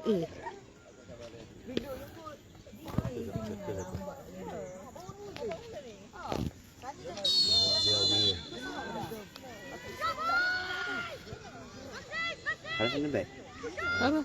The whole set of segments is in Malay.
Eh. Harus ini baik. Apa?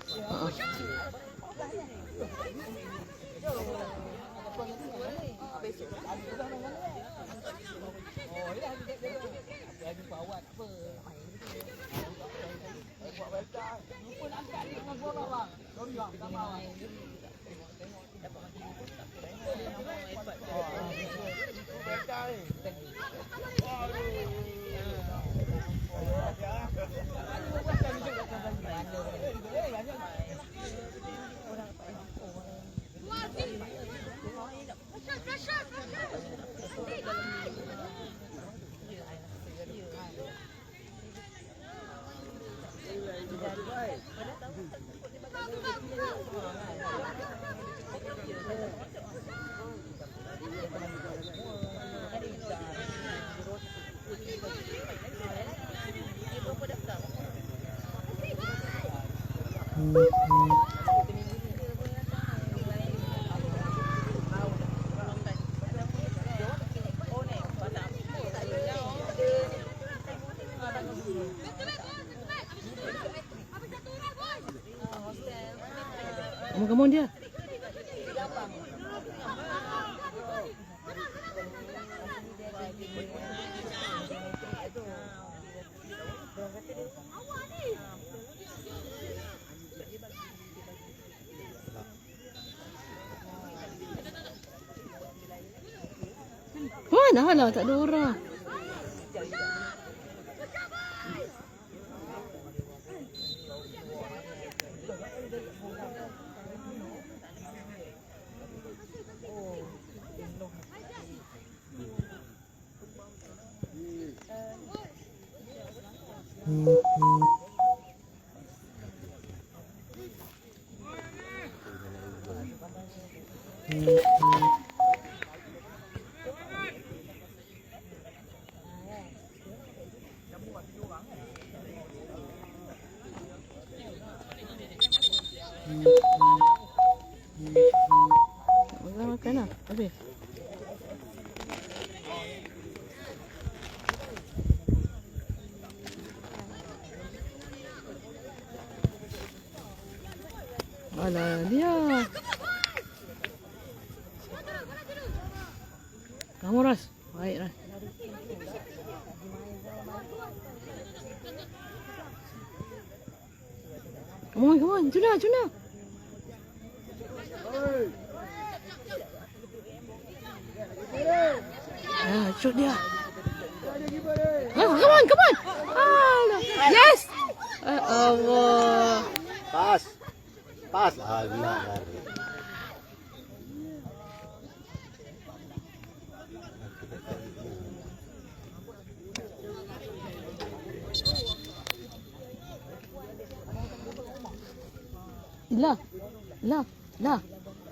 Kamu dia. Mana lah, tak ada orang. Makan lah, habis. Alah dia. Kamu Ras, baik Ras. Come on, Juna. Shoot dia. Come on. Yes. Allah. Pas. Gila.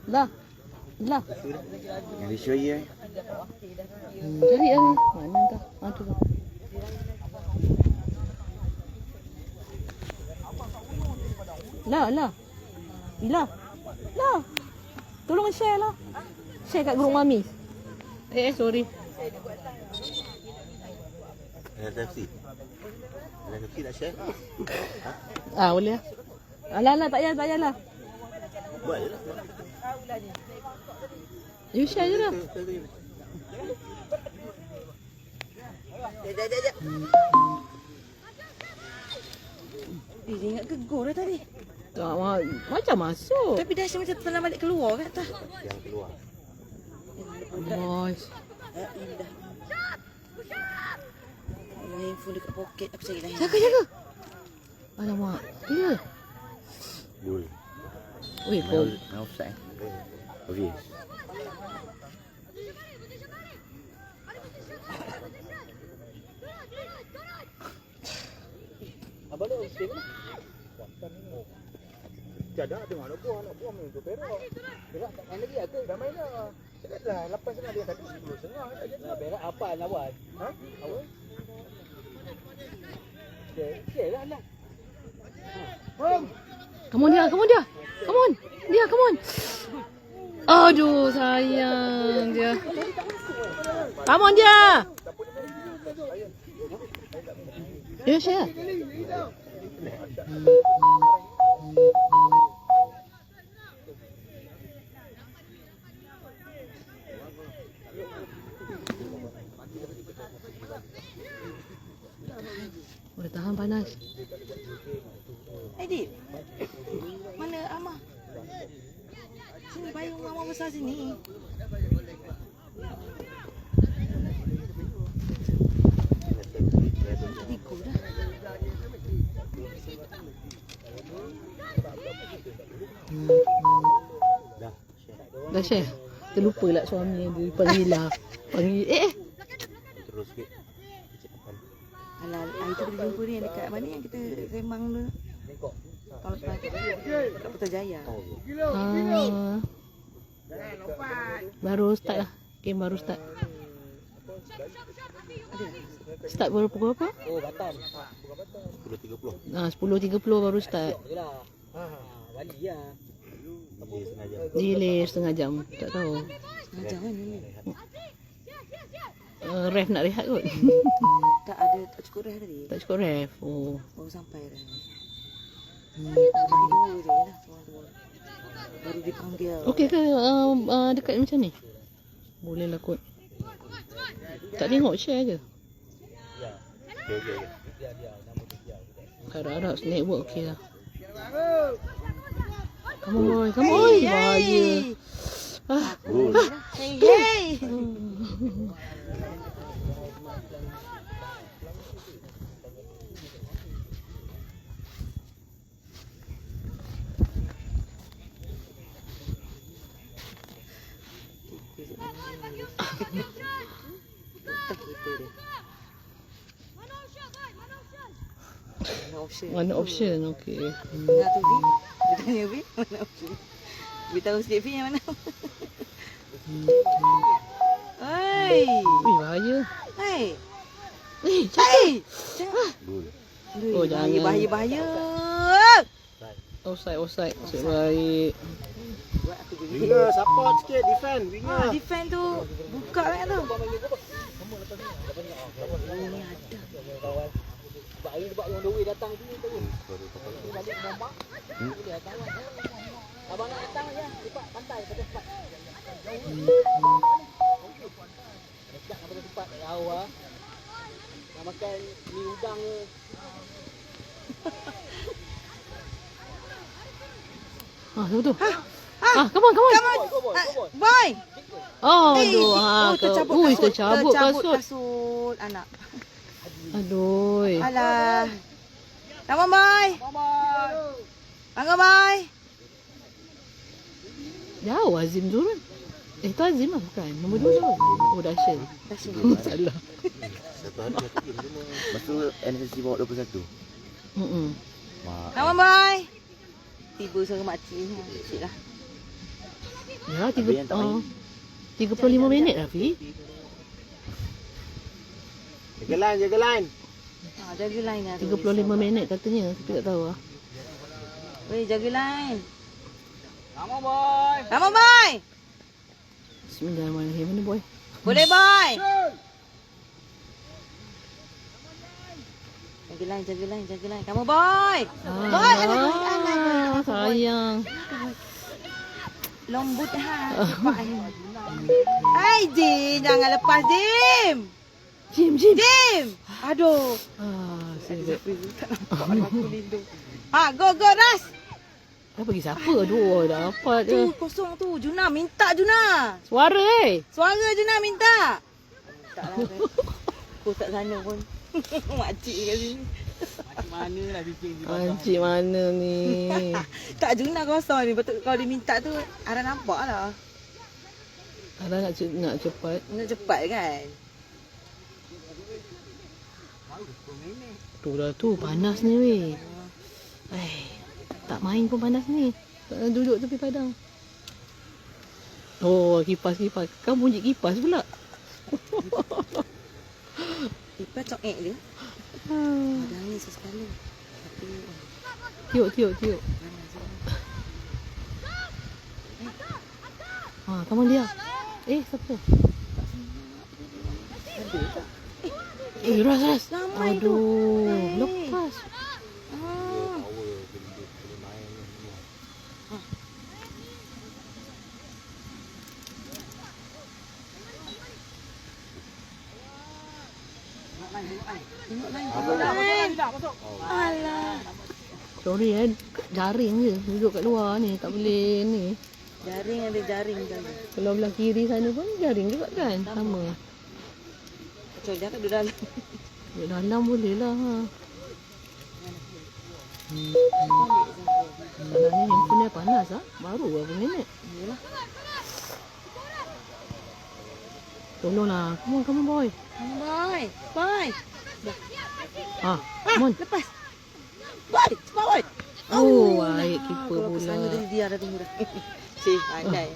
Lah. Yang disuai ya. Cari yang mana dah? Tu. Lah. Tolong share lah. Share kat grup Mami. Sorry. Ada taksi nak share? Boleh lah. Alah, tak payah lah. Buat je lah. You share je lah. Jap. Dia ingat ke gol dah tadi? Tak, macam masuk. Tapi dah macam telah balik keluar kan tak? Yang keluar. Boys. Indah. Handphone dekat poket aku cari dah. Jaga. Alamak. Dia. Gol. Weh, gol. Now offside. Obvious. Abang lu sini. Jadah tengok anak buah main tu Perak. Perak tak main lagi aku dah main dah. Cakap dah 8 setengah dia tadi 10 setengah tak jadi. Perak apa lawan? Awal. Okey lah. Kamu dia. Come on. Dia, come on. Aduh, sayang dia. Come on dia. Ya, Syah. Boleh tahan panas. Aidil. Mana Amah? Sini payung Amah besar sini. Tiga dah. Dah share. Terlupa lah suami dia panggil lah. Panggil Terus sikit. Alah, itu kita jumpa ni yang dekat mana yang kita sembang dulu. Tahun lepas. Dekat Putrajaya. Baru start lah. Game baru start. Start baru pukul apa? Oh, Batam. Bukan Batam. 10.30. 10.30 baru start. Yalah. Bali lah. Delay setengah jam. Tak tahu. Sengaja kan ni. Ref nak rehat kot. Tak cukup reh tadi. Tak cukup ref. Oh. Baru sampai dah. Hari dua je lah. Baru dipanggil. Okey ke dekat macam ni? Boleh lah kot. Tak tengok share je. Harap-harap network okey lah. Come on boy, come on. Bahaya. Hey, hey. Mana option? Okey. Nak tu V? Dia tanya V, mana option? Beritahu sikit V yang mana? Hai. Ui, bahaya. Hai. Cakap. Hai. Oh, jangan. Bahaya. Offside. Nasib baik. Buat aku gini. Winger support sikit, defend. Winger. Defend tu buka kan tu. Ni ada. Sebab hari sebab yang doi datang tu tu. Ni balik Mombak. Dia datang. Abang nak datang je, cepat pantai pada cepat. Dekat pada cepat jauh ah. Nak makan mi udang ke. Betul. Come on. Go boy. Boy. Oh, aduh. Tercabut kasut anak. Aduh. Alah. Come on, boy. Angga, boy. Jauh Azim turun. Tu Azim lah bukan. Nombor 2 tu. Oh, Dashan. Salah. Satu hari satu game cuma. Lepas tu NSC bawa 21. Come on, boy. Tiba suara makcik ni. Cik lah. Ya, 35 minit lah, Fi. Jaga line. Jaga line lah. 35 minit katanya. Tapi tak tahu lah. Weh, jaga line. Come on boy. Come on, boy. Bismillahirrahmanirrahim. Mana boy? Boleh, boy. Jaga line. Kamu, boy. Boy, alah. Sayang. Lembut ha. Cepat ni. Hai, Jim. Jangan lepas, Jim. Jim. Aduh. Sedap. Tak nampak aku lindung. Go, Ras. Dah bagi siapa? Aduh, dapat Tu, je. kosong tu. Juna, minta Juna. Suara Suara Juna minta. Tak lah. Aku tak sana pun. Makcik kat sini. Mana lah bikin di Makcik mana ni? Tak Juna kosong ni. Betul kalau dia minta tu, Ara nampak lah. Ada nak cepat. Nak cepat kan? Tu lah tu, panas ni weh. Tak main pun panas ni. Duduk tepi padang. Oh, kipas. Kau bunyi kipas pula. Kipas cokek dia. Nangis sesekali. Tapi Tiup. panas. Ha, come on dia. Siapa? Ada tak? Ras. Ramai tu. Aduh, lepas. Ah. Tengok lain. Alah. Sorry jaring je duduk kat luar ni, tak boleh ni. Jaring ada jaring tadi. Kalau belah kiri sana pun jaring juga kan, sama. Kacau dia kat dalam. Duduk dalam boleh lah. Ha. Sebenarnya handphone dia panas ah. Baru berapa minit. Yalah. Tolonglah. Come on boy. Boy. Boy. Ha, come on. Lepas. Boy, cepat boy. Oh, baik keeper Kalau ke sana pula. tadi dia dah tunggu dah. Cik, pandai.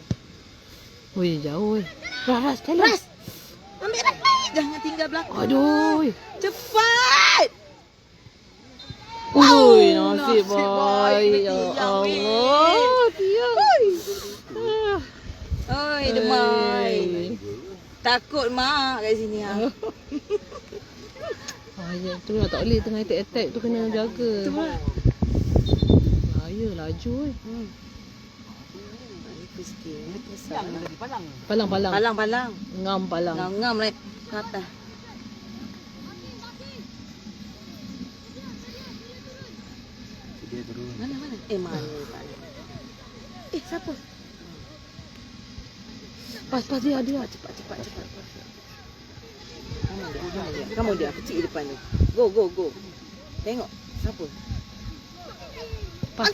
Weh, jauh weh. Ras, jalan. Ras. Ambil ras. Jangan tinggal belakang. Aduh. Cepat. Ui, nasib nasib baik. Ya baik. Allah. Tiang. Oi, demai. Takut mak kat sini ah. Ya, tu lah tak boleh tengah attack tu kena jaga. Betul. Bahaya laju weh. Ini sikit. Kesal. Palang. Palang. Ngam palang. Ngam lah ke atas. Dia turun. Mana? Mana? Siapa? Pas dia. Cepat. Kamu dia kecil depan tu. Go. Tengok siapa? Pas.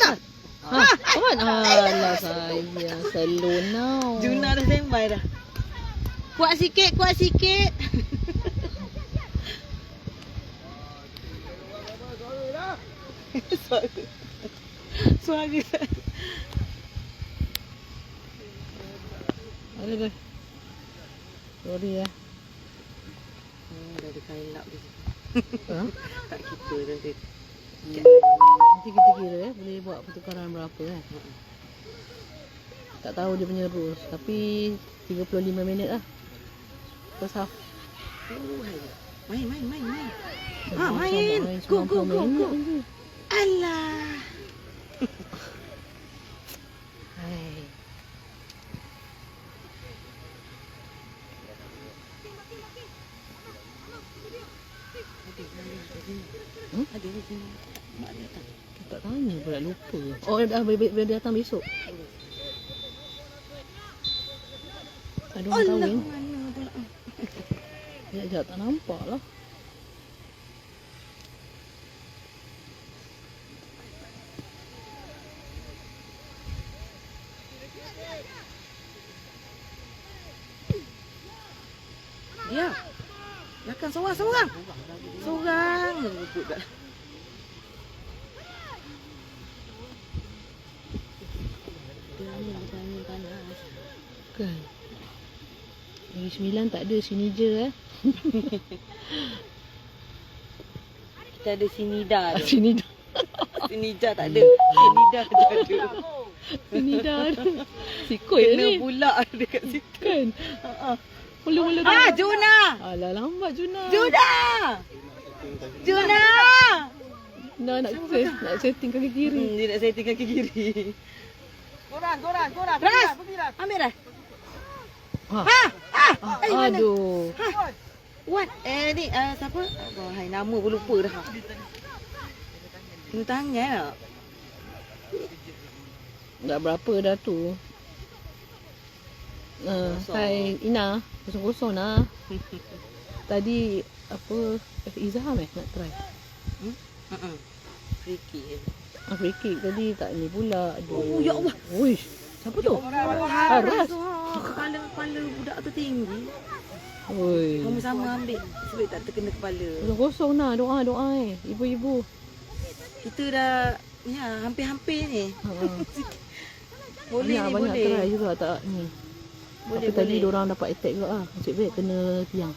Kawan. Alah sayang. Slow now. Juna dah standby dah. Kuat sikit. Suara. Aduh. Sorry ya. Dah ada kain lap di situ. Ha? Tak kita dah ada. Nanti kita kira boleh buat pertukaran berapa kan. Tak tahu dia punya rules. Tapi 35 minit lah. First half. Main. Main. Go. 90 minit je. Alah. Hai. Ada di sini. Mak dia datang. Tak tanya pula lupa. Oh dah dia datang besok. Ada orang kahwin. Mana pula? Sekejap tak nampak lah. Dia. Belakang seorang. Seorang. Rebut kat. Dia ni panas. Kan. Negeri Sembilan tak ada sini je Kita ada Sinida je. Sini dah. Sinida tak ada. Sinida je ada. Sini dah ada. Sikoi Kena ni. pula dekat situ. Kan. Mula-mula Juna! Alah lambat Juna. Juna! Nak setting kaki kiri. Dia nak setting kaki kiri. Korang. Ras! Ambil dah. Mana? Aduh. What? Ni siapa? Hai, nama pun lupa dah. Kena tangan tak? Dah berapa dah tu? Hai Ina, 0-0 lah. Tadi apa Izham nak try. Free kick. Free kick tadi tak ni pula. Aduh. Oh, ya Allah. Uish, siapa tu? Ras. Kepala budak tu tinggi. Oi. Kamu sama ambil sebab tak terkena kepala. 0-0 lah, doa ibu-ibu. Kita dah hampir-hampir ni. Boleh ni, Banyak boleh. try juga tak ni. Boleh, Tapi tadi boleh. diorang dapat attack juga lah. Nasib baik kena tiang.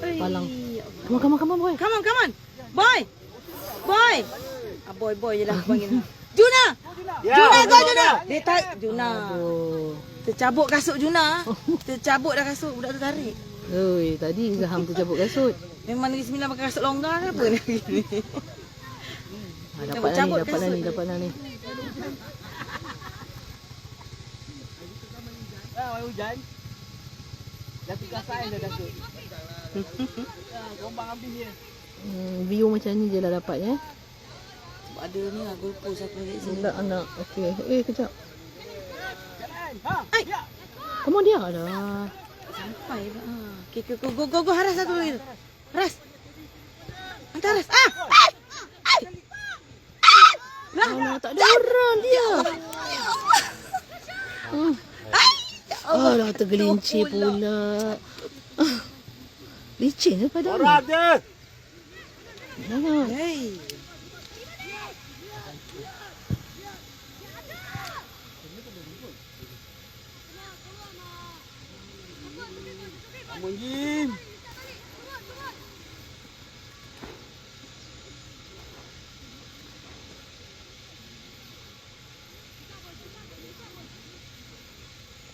Oi, Palang. ya Allah. Come on boy. Come on. Boy. Boy je lah aku panggil. Juna! Ya, Juna, go Juna. Juna! Dia tarik. Juna. Aduh. Tercabut kasut Juna. Tercabut dah kasut. Budak tu tarik. Oi, tadi Zaham tercabut kasut. Memang Negeri Sembilan pakai kasut longgar ke apa ni? Dapat lah ni, Cabut dapat lah kasut. ni, dapat lah ni. Hujan. Jatuh kasar dah kasut. Gombang habis dia. View macam ni je lah dapat ya. Sebab ada ni lah golput satu dari sini. Budak anak. Okey. Kejap. Jalan. Ha. Ai! Come on dia dah. Sampai pula. Okay, go. Haras satu lagi tu. Haras. Hantar Haras. Alah, tak ada orang dia. Alah, tergelincir pula. Licin ke pada ni? Orang dia. Jangan. Hei. Amun Jim.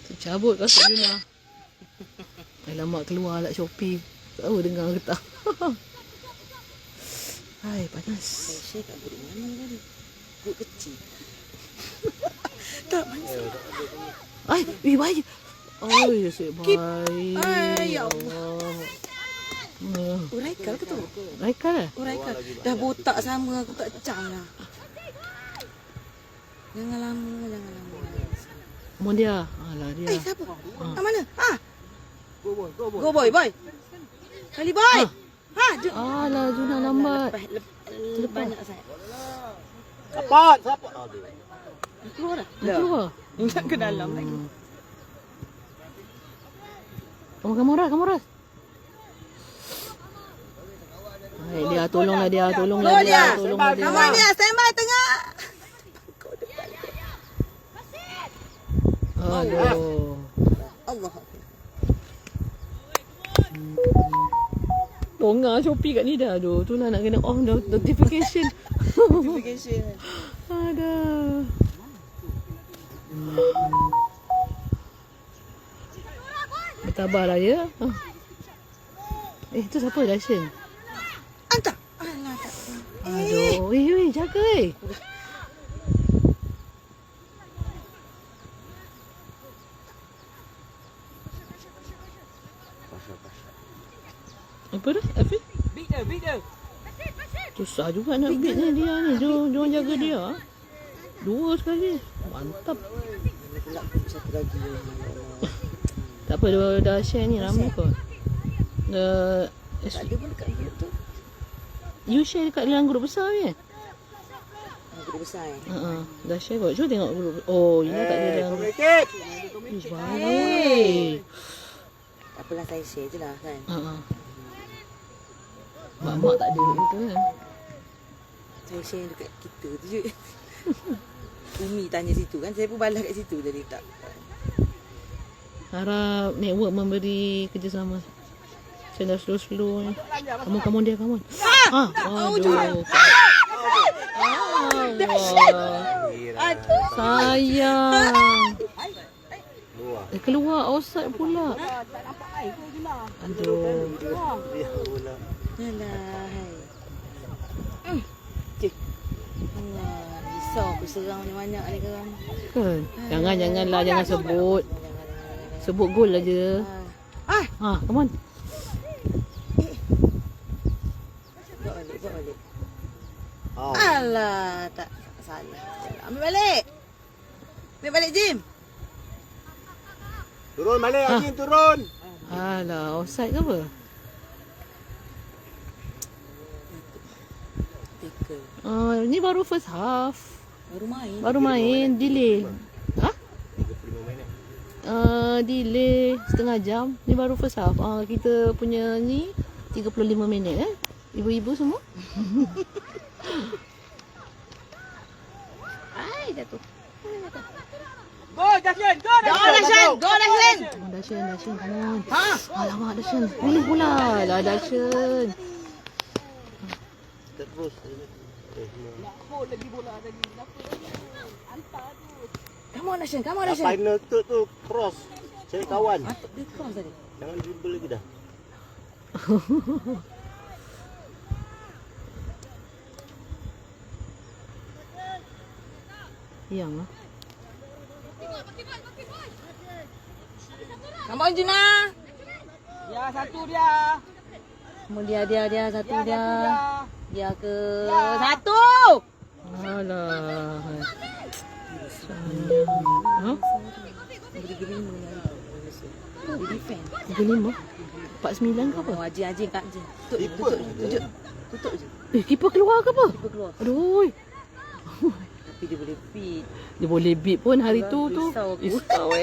Tercabut kasut Juna. Alamak, keluar lah Shopee. Tak tahu dengar ke tak. Hai, panas. Saya kat buruk mana tadi? Buruk kecil. Tak masalah. Ai, bahaya. Ai, asyik baik. Ai, ya Allah. Raikal ke tu? Raikal lah. Raikal. Dah botak sama aku kat cam lah. Jangan lama. Mohon dia. Alah dia. Siapa? Mana? Go boy. Go boy. Kali boy. Alah, Juna lambat. Banyak sangat. Cepat. Keluar dah. Dah keluar. Ingat ke dalam lagi. Kamu ras. Hai, dia tolonglah dia. Tolong dia. Kamu dia standby tengah. Aduh. Allah. Tongah Shopee kat ni dah. Aduh, tu lah nak kena off notification. Notification. Aduh. Bertabahlah ya. Tu siapa Dashin? Antak. Alah tak. Aduh, jaga Apa dah? Afiq? Beat dia. Susah juga nak beat ni dia ni. Jom jaga dia. Dua sekali. Mantap. Satu lagi. Tak apa, dia dah share ni ramai kot. Tak ada pun dekat grup tu. You share dekat dalam grup besar ni? Grup besar Dah share kot. Cuba tengok grup. Oh, ini tak ada dalam. Communicate. Baik. Tak apalah, saya share je lah kan. Mak tak ada gitu kan. Saya share dekat kita tu je. Umi tanya situ kan. Saya pun balas kat situ tadi tak. Harap network memberi kerjasama. Saya dah slow-slow ni. Kamu dia. Aduh. Sayang. Keluar outside pula. Aduh. Alah, hai. Allah, risau aku serang banyak ni kan. Janganlah, jangan sebut. Sebut gol aja. Come on. Buat balik. Alah, tak salah. Ambil balik Jim. Turun balik Jim, turun. Alah, offside ke apa? Ni baru first half. Baru main. Delay. 35 minit. Delay setengah jam. Ni baru first half. Kita punya ni 35 minit Ibu-ibu semua. Ai, jatuh. Go Dashin. Dashin, come on. Alamak, Dashin. Pilih pula lah Dashin. Terus. Come on, Ashan. Come on, Ashan. Final tu cross. Cari kawan. Dia cross tadi. Jangan dribble lagi dah. Yang lah. Come on, Juna. Ya, satu dia. Dia satu dia. Dia ke Ya. satu. Alah. Ha? Beri green ni. Dia defend. 35? 49 ke apa? Oh, Haji kat je. Tutup je. Keeper keluar ke apa? Dia keluar. Aduh. Tapi dia boleh beat. Dia boleh beat pun hari tu. Risau aku. Risau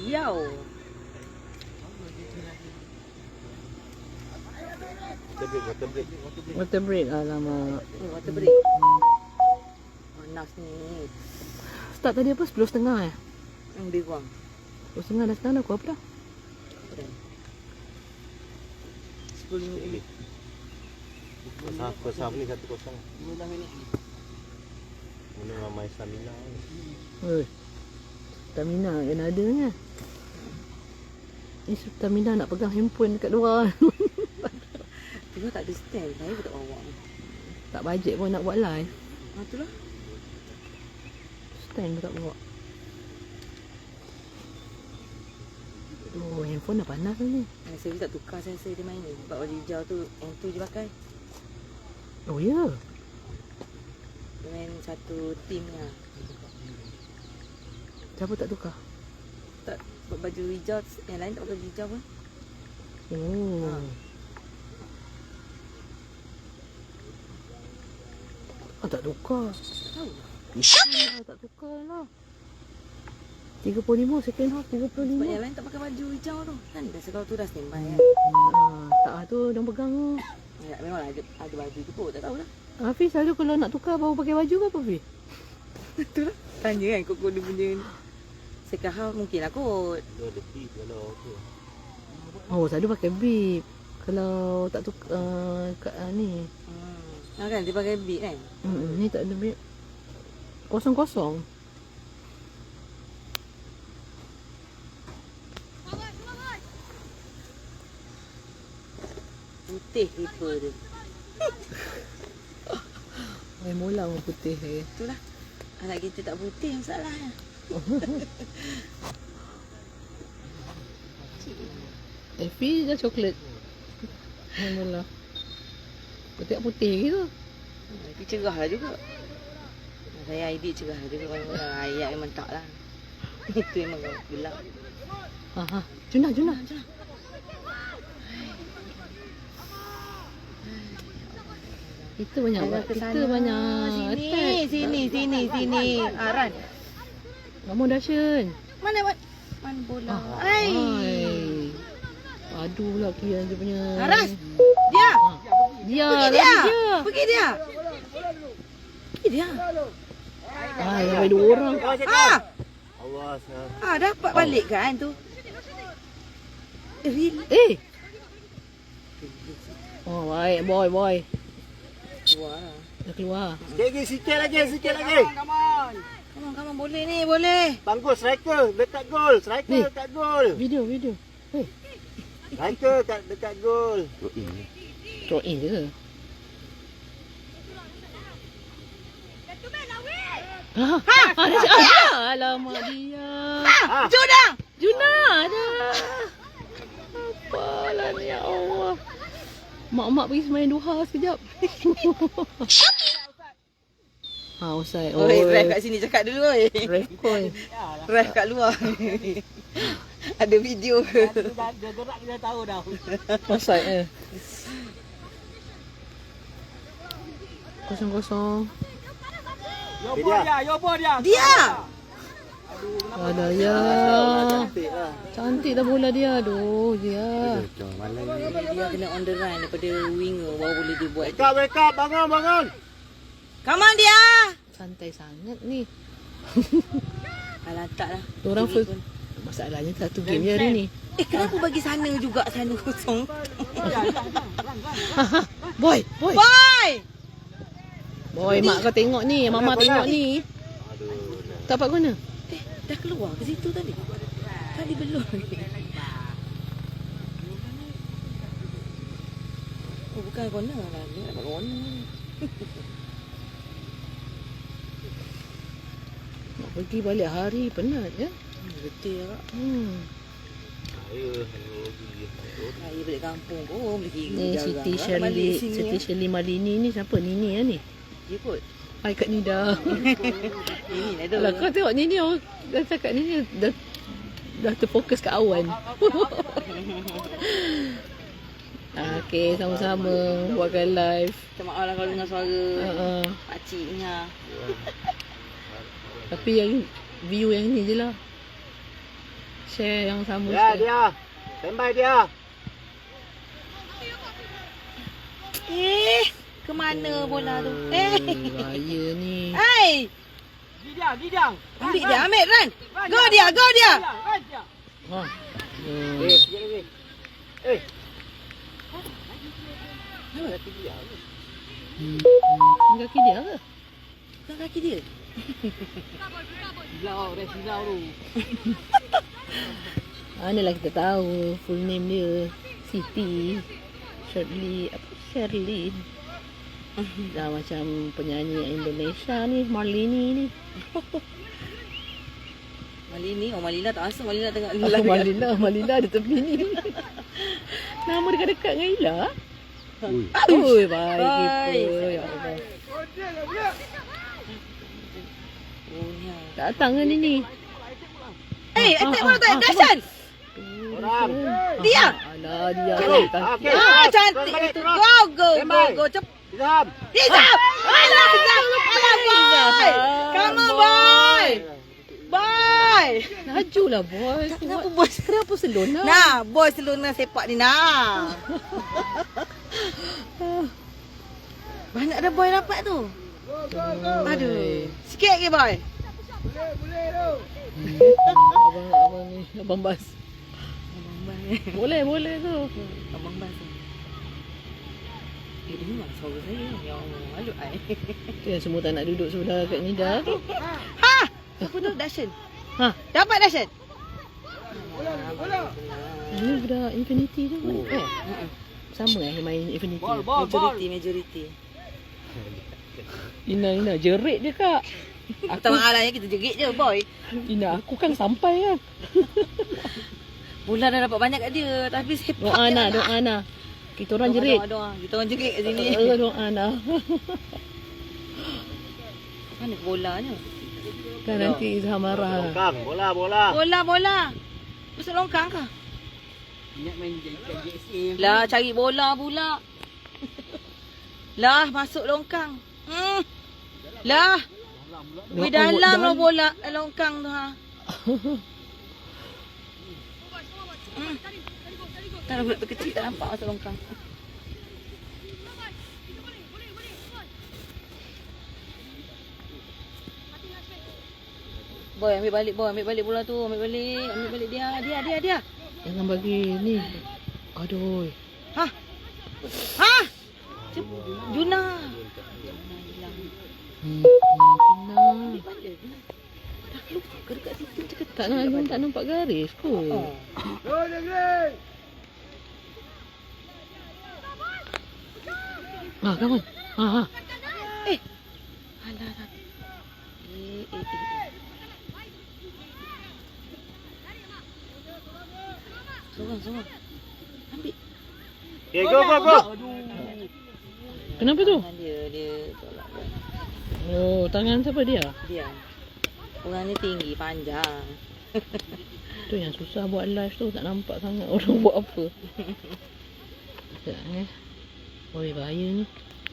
Riau. Water break. Alamak. Water break. Panas ni. Start tadi apa? 10.30 eh? Lebih kurang. 10.30 dah start aku apa dah? 10 minit. First half ni 1-0. 15 minit. Mana ramai stamina ni. Stamina kena ada ni. Ni stamina nak pegang handphone dekat luar. Tengok tak ada stand. Saya pun tak bawa. Tak bajet pun nak buat live. Itulah. Stand pun tak bawa. Oh, handphone dah panas ni. Saya tak tukar saya dia main ni. Sebab baju hijau tu yang tu je pakai. Oh ya. Dia main satu team ni lah. Siapa tak tukar? Tak, sebab baju hijau yang lain tak pakai baju hijau pun. Oh. Tak tukar. Tahu. Tak tukar lah. 35 second half 35. Sebab yang lain tak pakai baju hijau tu. Kan biasa kau tu dah standby kan. Tak lah tu dia pegang tu. Ya, memang ada baju tu pun tak tahulah. Hafiz selalu kalau nak tukar baru pakai baju ke apa Hafiz? Itulah. Tanya kan kau dia punya second half mungkin lah kot. Dia ada tip kalau okey. Oh selalu pakai bib. Kalau tak tukar ni. Kan dia pakai beat kan. Ni tak ada bib. Kosong-kosong. Putih keeper dia. Main bola pun putih eh. Itulah. Anak kita tak putih masalahnya. Hafiz dah coklat. Main bola. Putih gitu. Tapi cerah lah juga. Saya ID cerah juga. Ayat memang tak lah. Itu memang gelap. Juna. Kita banyak Sini. Aran. Kamu Dashan. Mana bola? Aduh lah Kian dia punya. Aras. Dia. Pergi dia. Sampai 2 orang. Awas. Dapat balik kan tu. Oh, baik boy. Keluar lah. Dah keluar. Sikit lagi. Come on, boleh ni, boleh. Bangun striker dekat gol. Dekat gol. Video. Striker dekat gol. Throw in je. Alamak dia. Juna ada. Apalah ni ya Allah. Mak pergi semain duha sekejap. Offside. Ref kat sini cakap dulu oi. Ref kat luar. Ada video ke? Dia gerak kita tahu dah. Offside 0-0. Yobo dia. Dia. Ada ya. Cantik dah bola dia. Aduh, dia. Dia kena on the run daripada winger baru boleh dia buat. Wake up, bangun. Come on dia. Santai sangat ni. Alah taklah. Orang first. Masalahnya satu game je hari ni. Kenapa bagi sana juga sana kosong? Boy, boy. Boy! Boy, mak kau tengok ni. Mama tengok ni. Aduh. Tak dapat guna. Dah keluar ke situ tadi? Tadi belum lagi. Oh, bukan corner lah. Dia nak corner. Nak pergi balik hari penat ya. Betul lah. Saya lagi. Saya balik kampung pun boleh kira. Ni Siti Shirley Malini ni siapa? Nini ya ni? Ya kot. Hai Kak Nida. Ini lah tu. Lah kau tengok Nini orang dah cakap Nini dah terfokus kat awan. Okey, sama-sama buatkan live. Minta maaf lah kalau dengar suara pakciknya. Tapi yang view yang ni je lah. Share yang sama. Ya, share. dia. Standby dia. Ke mana bola tu? Raya ni. Hai! Gidang. Ambil dia, ambil run. Go dia. Ha. Sikit lagi. Ni kaki dia ke? Bukan kaki dia. Silau tu. Manalah kita tahu full name dia. Siti Shirley. Dah macam penyanyi Indonesia ni, Marlini ni. Malina tak asal Malina tengah Malina ada tepi ni. Nama dekat-dekat dengan Ila. Oi, baik keeper. Ya Allah. Datang kan ini. Attack bola tak Dashan. Orang. Dia. Alah dia. Okey. Cantik itu. Go. Cepat. Izam. Izam. Alah boy. Come on boy. Boy. Lajulah boy. Kenapa boy? Kenapa selona? Nah, boy seluna sepak ni nah. Banyak dah boy dapat tu. Aduh. Sikit lagi boy. Abang ni, Abang Bas. Boleh tu. Abang Bas. Ini memang suara saya. Ya Allah, malu ai. Tu yang semua tak nak duduk sebelah kat Nida tu. Ha! Siapa tu? Dashan. Ha, Dapat Dashan. ini budak Infinity tu. Sama yang main Infinity. Majority. Ina jerit je kak. Minta maaf lah ya, kita jerit je boy. Ina aku kan sampai kan. Bola dah dapat banyak kat dia. Tapi sepak Doa Ana. Kita orang jerit. Doa. Kita orang jerit kat sini. Doa Ana. Mana bolanya? Kan nanti Izham marah. Longkang. Bola. Bola. Masuk longkang kah? Ingat main JSA. Lah cari bola pula. Lah masuk longkang. Lah. Di dalam lah bola longkang tu ha. Tak budak kecil tak nampak masuk longkang. Boy, ambil balik bola tu, ambil balik dia. Jangan bagi ni. Aduh. Ha? Juna. Tak nampak garis kot. Come on. Alah. Sorang. Ambil. Okay, go. Kenapa tu? Dia tolak. Oh, tangan siapa dia? Dia. Orang ni tinggi, panjang. Tu yang susah buat live tu, tak nampak sangat orang buat apa. Sekejap Oi, bahaya ni.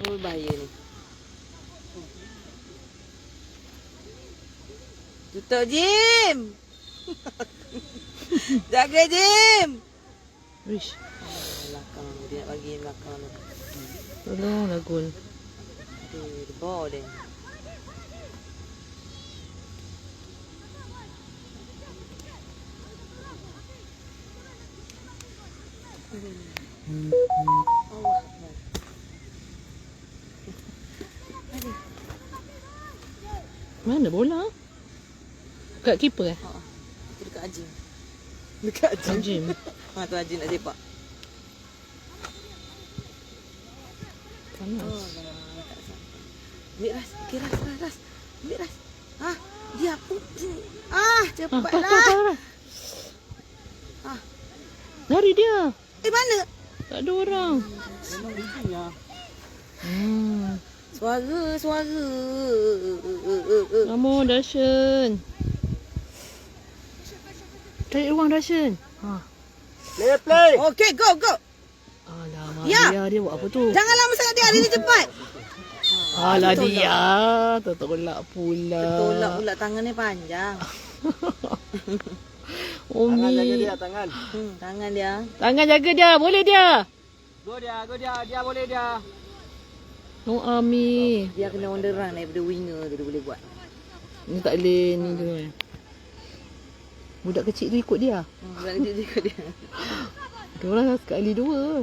Oh, bahaya ni. Tutup Jim. Jaga Jim. Wish. Belakang dia nak bagi belakang tu. Tolonglah gol. Dia bawah dia. Allah. Mana bola? Kat keeper eh? Itu dekat Ajin. Dekat Ajin. Jim. Tu Ajin nak sepak. Panas. Tak sampai. Ambil Ras. Okey Ras. Ambil Ras. Dia sini. Cepatlah. Lari dia. Mana? Tak ada orang. Memang lucunya. Suara. Kamu Dashan. Cari ruang Dashan. Play. Okey, go. Alamak, Ya. dia buat apa tu? Jangan lama sangat dia. Dia cepat. Alah dia. Tertolak pula. Tolak pula tangannya panjang. Tangan jaga Umi. dia, tangan. Tangan dia. Tangan jaga dia. Boleh dia. Go dia. Dia boleh dia. No Ami. Dia kena on the run daripada winger tu dia boleh buat. Ni tak boleh ni dia. Budak kecil tu ikut dia. Budak kecil ikut dia. Diorang sekali dua.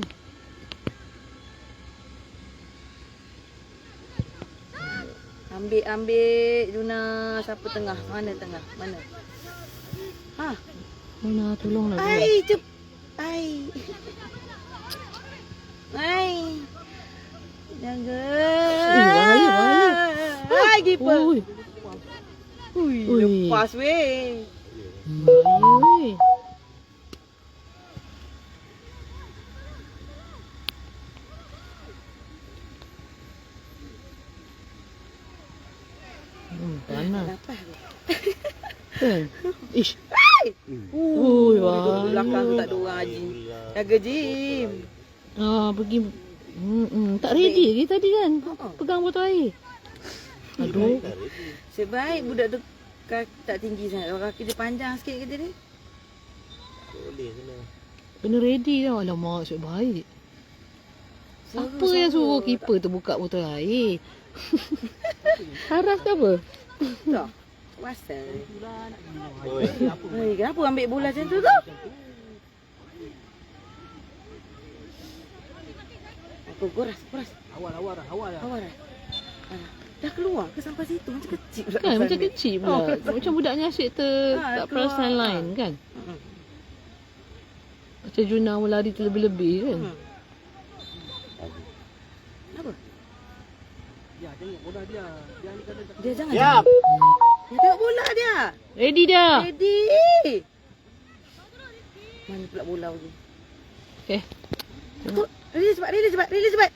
Ambil Juna. Siapa tengah? Mana tengah? Mana? Mana tolonglah dia. Ai. Jaga. Bahaya. Hai keeper. Ui. Ui. Lepas weh. Bahaya weh. Panas. Lepas tu. Kan? Ish. Ui, bahaya. belakang tu tak ada orang Haji. Jaga Jim. Pergi. Tak ready lagi tadi kan. Pegang botol air. Aduh. Sebaik budak tu tak tinggi sangat. Kalau kaki dia panjang sikit kata dia. Boleh sana. Kena ready tau. Alamak, asyik baik. Apa yang suruh keeper tu buka botol air? Haras ke apa? Tak. Puasa. Oi. Kenapa ambil bola macam tu tu? Aku kuras. Awal. Awal dah. Dah keluar ke sampai situ macam kecil pula. Kan macam kecil pula. Macam budaknya asyik tak perasan line kan. Macam Juna lari terlebih-lebih kan. Apa? Ya, tengok bola dia. Dia ni kena Dia jangan. Ya. Dia tengok bola dia. Ready dah. Ready. Mana pula bola lagi? Okay. Release cepat.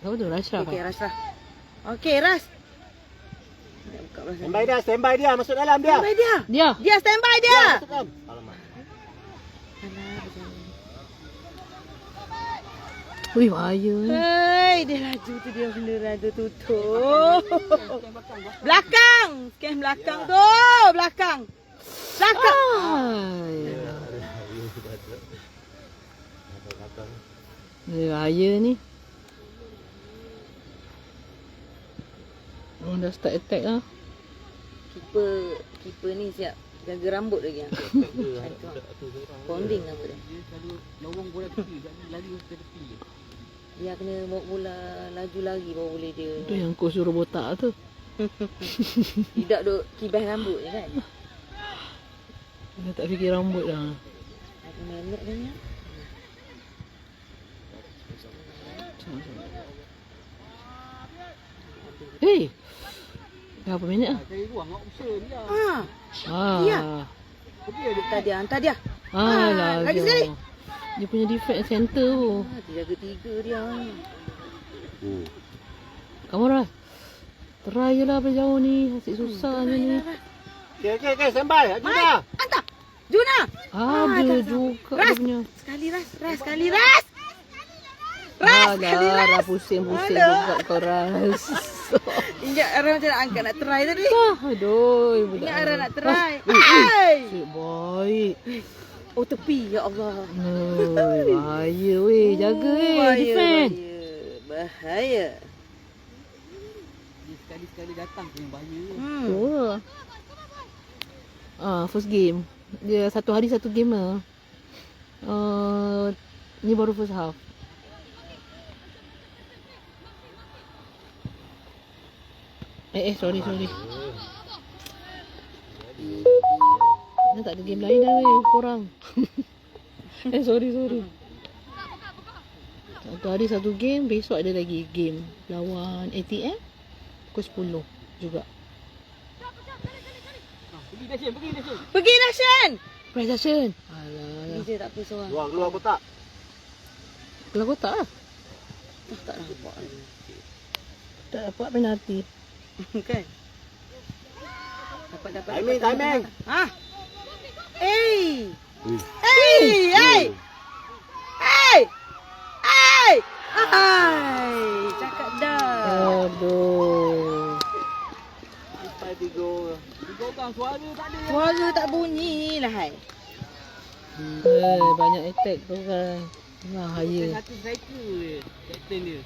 Apa tu? Rashraf. Okey, Ras lah. Okey, Ras. Nak buka belah sana. Standby dia. Masuk dalam dia. Standby dia. Dia. Dia standby dia. Masuk dalam. Alamak. Alah, berjalan. Wih, bahaya ni. Hei, dia laju tu dia beneran tu tutup. Belakang. Scan belakang tu. Belakang. Ay. Bahaya ni. Orang dah start attack lah. Keeper ni siap jaga rambut lagi. Pounding rambut dia. Dia selalu lorong bola tepi. Lari ke tepi. Dia kena bawa bola laju lagi baru boleh dia. Tu yang kau suruh botak tu. Tidak duk kibas rambut je kan. Dia tak fikir rambut dah. Aku menek dia ni. Hei. Dah berapa minit lah? Cari ruang nak usaha dia. Ya. Ah. Hantar dia. Alah. lagi dia. sekali. Dia punya defense center tu. Dia jaga tiga dia. Kamu Ras. Try je lah sampai jauh ni. Asyik susah je ni. Okey. Standby. Juna. Hantar. Juna. Ada tak juga Ras. dia punya. Sekali sekali Ras. Sekali Dah pusing-pusing juga kau Ras. Ingat Ara macam nak angkat nak try tadi. Aduh, budak. Ingat Ara nak try. Asyik baik. Oh tepi ya Allah. Bahaya weh. Jaga defend. Bahaya. Dia sekali-sekali datang tu yang bahaya. First game. Dia satu hari satu game lah. Ni baru first half. Sorry. Dah tak ada game lain dah weh, korang. Sorry. Satu hari satu game, besok ada lagi game lawan ATM pukul 10 juga. Pergi Dashan. Prize action. Alah. Dia tak apa seorang. Keluar kotak. Keluar kotak lah. Tak nampak. Tak dapat penalti. Kan? Dapat. Timing. Ha? Eh! Ui. Hey! Hai! Cakap dah. Aduh. Sampai 3 orang suara tak ada. Suara tak bunyi lah hai. Banyak attack tu kan. Bahaya. Satu striker je. Captain dia.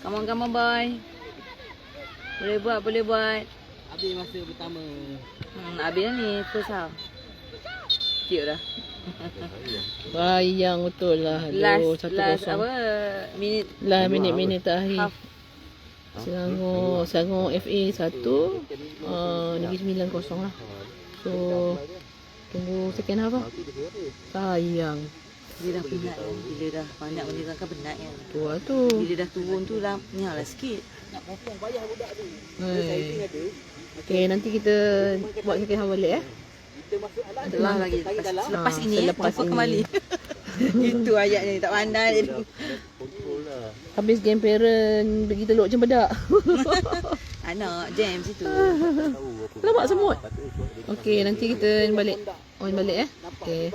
Come on boy. Boleh buat. Habis masa pertama. Habis ni first half. Cute dah. Bayang betul lah. Aduh, Last 1-0. apa minit Lah minit-minit terakhir. half. Selangor FA 1, Negeri 9 kosong lah. So tunggu second half lah. Sayang. Dia dah penat kan. Bila dah banyak benda kan penat kan. Tu lah tu. Bila dah turun tu lah nyala sikit. Okay, nanti kita buat second half balik Telah lagi lepas ini selepas confirm ini. kembali. Itu ayatnya tak pandai dia. Habis game parent pergi teluk cempedak. Anak jam situ. Nampak semut. Okay, nanti kita balik. On balik Okay.